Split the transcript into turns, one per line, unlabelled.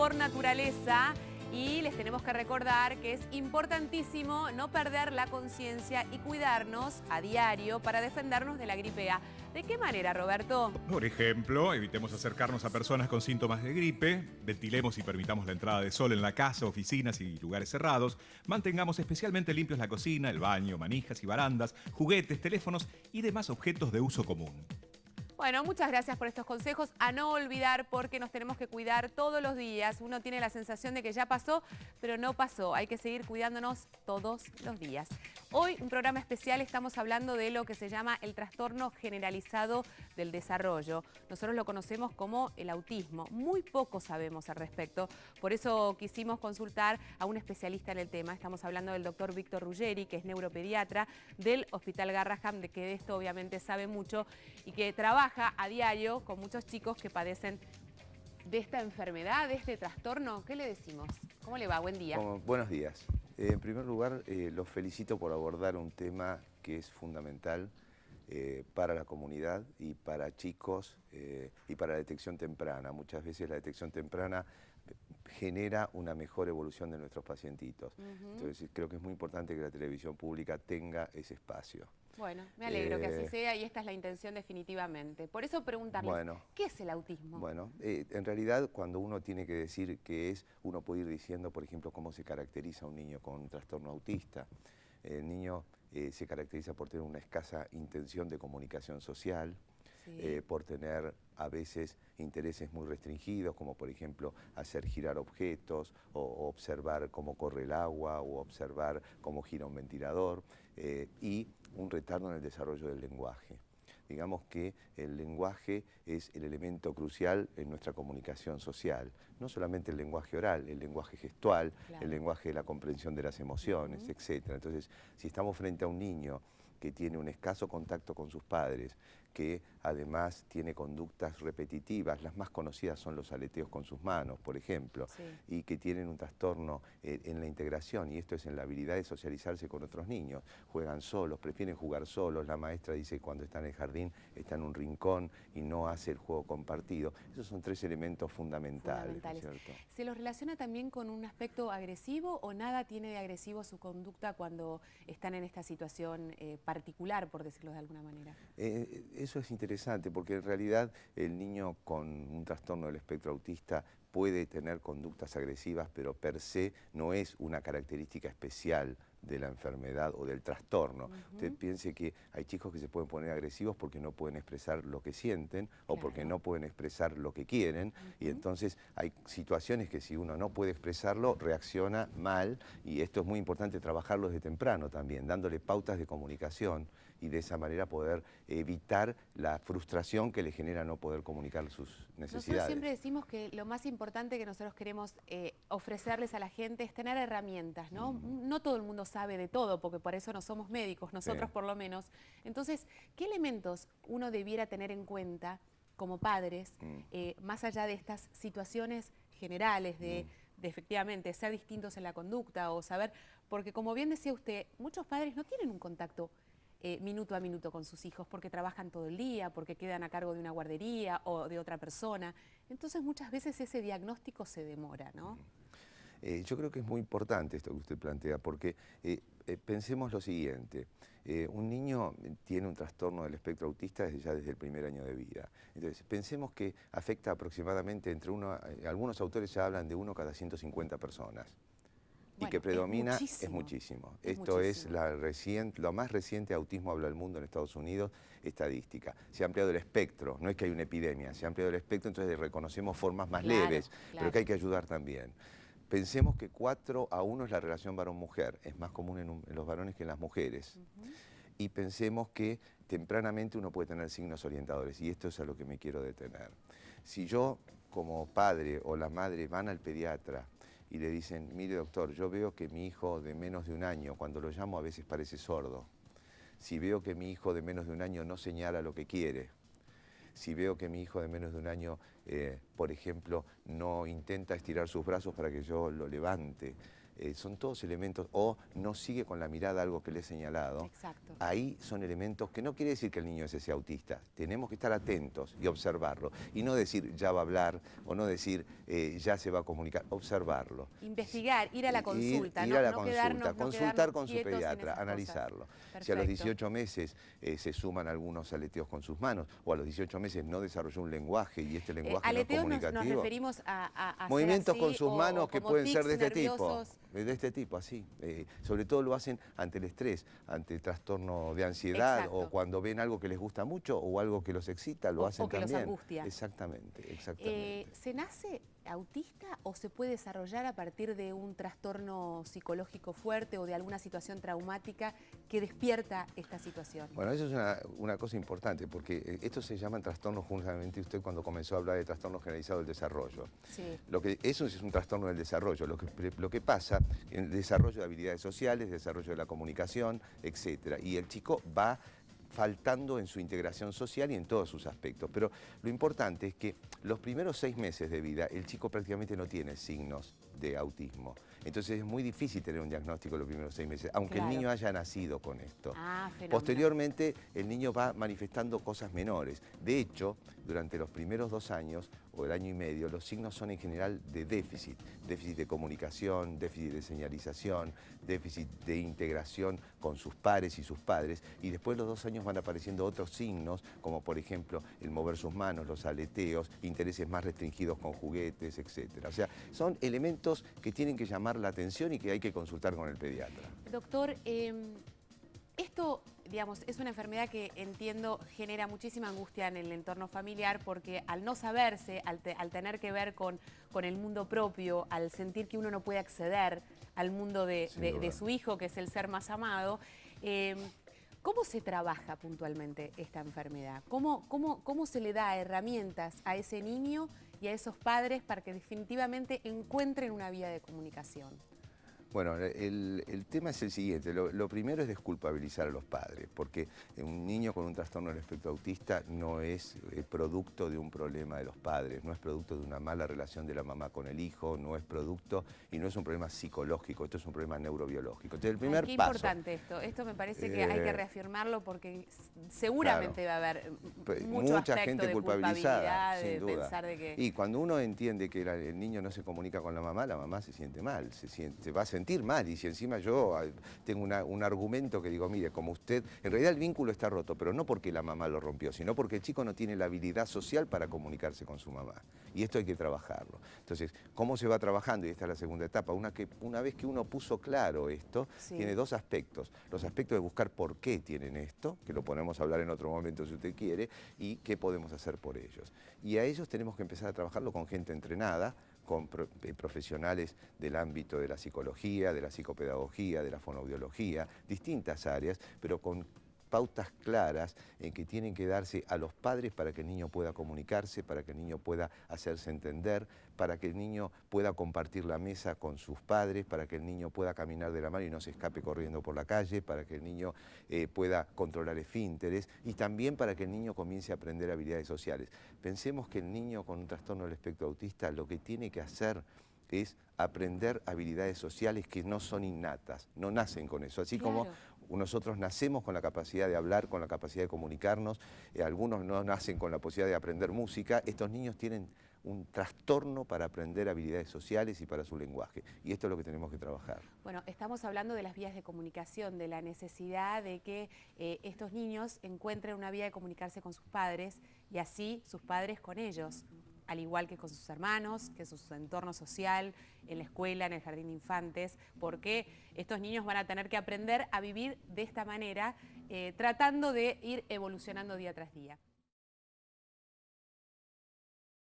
por naturaleza. Y les tenemos que recordar que es importantísimo no perder la conciencia y cuidarnos a diario para defendernos de la gripe A. ¿De qué manera, Roberto?
Por ejemplo, evitemos acercarnos a personas con síntomas de gripe, ventilemos y permitamos la entrada de sol en la casa, oficinas y lugares cerrados, mantengamos especialmente limpios la cocina, el baño, manijas y barandas, juguetes, teléfonos y demás objetos de uso común.
Bueno, muchas gracias por estos consejos. A no olvidar porque nos tenemos que cuidar todos los días. Uno tiene la sensación de que ya pasó, pero no pasó. Hay que seguir cuidándonos todos los días. Hoy, un programa especial, estamos hablando de lo que se llama el trastorno generalizado del desarrollo. Nosotros lo conocemos como el autismo. Muy poco sabemos al respecto. Por eso quisimos consultar a un especialista en el tema. Estamos hablando del doctor Víctor Ruggeri, que es neuropediatra del Hospital Garrahan, de que de esto obviamente sabe mucho y que trabaja a diario con muchos chicos que padecen de esta enfermedad, de este trastorno. ¿Qué le decimos? ¿Cómo le va? Buen día.
Buenos días. En primer lugar, los felicito por abordar un tema que es fundamental para la comunidad y para chicos y para la detección temprana. Muchas veces la detección temprana genera una mejor evolución de nuestros pacientitos. Entonces creo que es muy importante que la televisión pública tenga ese espacio.
Bueno, me alegro que así sea y esta es la intención definitivamente. Por eso preguntarles, ¿qué es el autismo?
Bueno, en realidad cuando uno tiene que decir qué es, uno puede ir diciendo, por ejemplo, cómo se caracteriza un niño con un trastorno autista. El niño se caracteriza por tener una escasa intención de comunicación social, por tener a veces intereses muy restringidos, como por ejemplo hacer girar objetos o observar cómo corre el agua o observar cómo gira un ventilador y un retardo en el desarrollo del lenguaje. Digamos que el lenguaje es el elemento crucial en nuestra comunicación social. No solamente el lenguaje oral, el lenguaje gestual, el lenguaje de la comprensión de las emociones, etc. Entonces, si estamos frente a un niño que tiene un escaso contacto con sus padres, que además tiene conductas repetitivas, las más conocidas son los aleteos con sus manos, por ejemplo, y que tienen un trastorno en la integración, y esto es en la habilidad de socializarse con otros niños. Juegan solos, prefieren jugar solos, la maestra dice que cuando está en el jardín está en un rincón y no hace el juego compartido. Esos son tres elementos fundamentales. ¿Cierto?
¿Se los relaciona también con un aspecto agresivo o nada tiene de agresivo su conducta cuando están en esta situación particular, por decirlo de alguna manera?
Eso es interesante porque en realidad el niño con un trastorno del espectro autista puede tener conductas agresivas, pero per se no es una característica especial de la enfermedad o del trastorno. Usted piense que hay chicos que se pueden poner agresivos porque no pueden expresar lo que sienten o porque no pueden expresar lo que quieren y entonces hay situaciones que si uno no puede expresarlo reacciona mal y esto es muy importante trabajarlo desde temprano también, dándole pautas de comunicación y de esa manera poder evitar la frustración que le genera no poder comunicar sus necesidades.
Nosotros siempre decimos que lo más importante que nosotros queremos ofrecerles a la gente es tener herramientas, ¿no? No todo el mundo sabe de todo, porque por eso no somos médicos, nosotros por lo menos. Entonces, ¿qué elementos uno debiera tener en cuenta como padres, más allá de estas situaciones generales de efectivamente ser distintos en la conducta o saber, porque como bien decía usted, muchos padres no tienen un contacto minuto a minuto con sus hijos porque trabajan todo el día, porque quedan a cargo de una guardería o de otra persona. Entonces muchas veces ese diagnóstico se demora, ¿no?
Yo creo que es muy importante esto que usted plantea, porque pensemos lo siguiente, un niño tiene un trastorno del espectro autista desde el primer año de vida. Entonces, pensemos que afecta aproximadamente algunos autores ya hablan de 1 cada 150 personas. Y que predomina es muchísimo. Esto es lo más reciente Autismo Habla el Mundo en Estados Unidos, estadística. Se ha ampliado el espectro, no es que hay una epidemia, se ha ampliado el espectro, entonces reconocemos formas más leves, pero que hay que ayudar también. Pensemos que 4:1 es la relación varón-mujer, es más común en los varones que en las mujeres. Y pensemos que tempranamente uno puede tener signos orientadores, y esto es a lo que me quiero detener. Si yo, como padre o la madre, van al pediatra y le dicen, mire doctor, yo veo que mi hijo de menos de 1 año, cuando lo llamo a veces parece sordo. Si veo que mi hijo de menos de 1 año no señala lo que quiere. Si veo que mi hijo de menos de 1 año, por ejemplo, no intenta estirar sus brazos para que yo lo levante. son todos elementos, o no sigue con la mirada algo que le he señalado.
Exacto.
Ahí son elementos que no quiere decir que el niño ese sea autista. Tenemos que estar atentos y observarlo. Y no decir ya va a hablar, o no decir ya se va a comunicar, observarlo.
Investigar, ir a la consulta,
ir a la
no
consulta,
quedarnos
consultar con su
quietos en
pediatra,
esas
analizarlo.
cosas.
Si a los
Perfecto.
18 meses se suman algunos aleteos con sus manos, o a los 18 meses no desarrolló un lenguaje y este lenguaje no es
Aleteos
comunicativo.
nos referimos a
movimientos
hacer
con
así,
sus manos que
como
pueden ser
tics
de este
nerviosos.
tipo. De este tipo, así. Sobre todo lo hacen ante el estrés, ante el trastorno de ansiedad.
Exacto.
O cuando ven algo que les gusta mucho o algo que los excita, lo hacen
o que
también.
los angustia.
Exactamente, exactamente.
¿Se nace autista o se puede desarrollar a partir de un trastorno psicológico fuerte o de alguna situación traumática que despierta esta situación?
Bueno, eso es una cosa importante, porque estos se llaman trastornos, justamente usted cuando comenzó a hablar de trastorno generalizado del desarrollo.
Sí.
Eso es un trastorno del desarrollo. Lo que pasa en el desarrollo de habilidades sociales, desarrollo de la comunicación, etc. Y el chico va faltando en su integración social y en todos sus aspectos. Pero lo importante es que los primeros 6 meses de vida el chico prácticamente no tiene signos de autismo. Entonces es muy difícil tener un diagnóstico los primeros 6 meses, aunque
Claro.
el niño haya nacido con esto.
Fenómeno.
Posteriormente el niño va manifestando cosas menores. De hecho, durante los primeros 2 años o el año y medio, los signos son en general de déficit. Déficit de comunicación, déficit de señalización, déficit de integración con sus pares y sus padres. Y después los 2 años van apareciendo otros signos, como por ejemplo el mover sus manos, los aleteos, intereses más restringidos con juguetes, etc. O sea, son elementos que tienen que llamar la atención y que hay que consultar con el pediatra.
Doctor, esto, digamos, es una enfermedad que entiendo genera muchísima angustia en el entorno familiar porque al no saberse, al tener que ver con el mundo propio, al sentir que uno no puede acceder al mundo de su hijo, que es el ser más amado, ¿cómo se trabaja puntualmente esta enfermedad? ¿Cómo se le da herramientas a ese niño y a esos padres para que definitivamente encuentren una vía de comunicación?
Bueno, el tema es el siguiente. Lo primero es desculpabilizar a los padres, porque un niño con un trastorno del espectro autista no es producto de un problema de los padres, no es producto de una mala relación de la mamá con el hijo, no es producto y no es un problema psicológico, esto es un problema neurobiológico. Entonces, el primer
qué
paso...
importante esto me parece que hay que reafirmarlo porque seguramente va a haber mucho
mucha
aspecto
gente
de
culpabilizada,
culpabilidad,
sin
de
duda.
pensar de que...
Y cuando uno entiende que el niño no se comunica con la mamá se siente mal, se va a sentir mal. Y si encima yo tengo un argumento que digo, mire, como usted, en realidad el vínculo está roto, pero no porque la mamá lo rompió, sino porque el chico no tiene la habilidad social para comunicarse con su mamá. Y esto hay que trabajarlo. Entonces, ¿cómo se va trabajando? Y esta es la segunda etapa. Una vez que uno puso claro esto,
Sí.
tiene 2 aspectos. Los aspectos de buscar por qué tienen esto, que lo podemos hablar en otro momento si usted quiere, y qué podemos hacer por ellos. Y a ellos tenemos que empezar a trabajarlo con gente entrenada, con profesionales del ámbito de la psicología, de la psicopedagogía, de la fonoaudiología, distintas áreas, pero con pautas claras en que tienen que darse a los padres para que el niño pueda comunicarse, para que el niño pueda hacerse entender, para que el niño pueda compartir la mesa con sus padres, para que el niño pueda caminar de la mano y no se escape corriendo por la calle, para que el niño pueda controlar esfínteres y también para que el niño comience a aprender habilidades sociales. Pensemos que el niño con un trastorno del espectro autista lo que tiene que hacer es aprender habilidades sociales que no son innatas, no nacen con eso, así
Claro.
como nosotros nacemos con la capacidad de hablar, con la capacidad de comunicarnos, algunos no nacen con la posibilidad de aprender música, estos niños tienen un trastorno para aprender habilidades sociales y para su lenguaje, y esto es lo que tenemos que trabajar.
Bueno, estamos hablando de las vías de comunicación, de la necesidad de que estos niños encuentren una vía de comunicarse con sus padres y así sus padres con ellos, al igual que con sus hermanos, que su entorno social, en la escuela, en el jardín de infantes, porque estos niños van a tener que aprender a vivir de esta manera, tratando de ir evolucionando día tras día.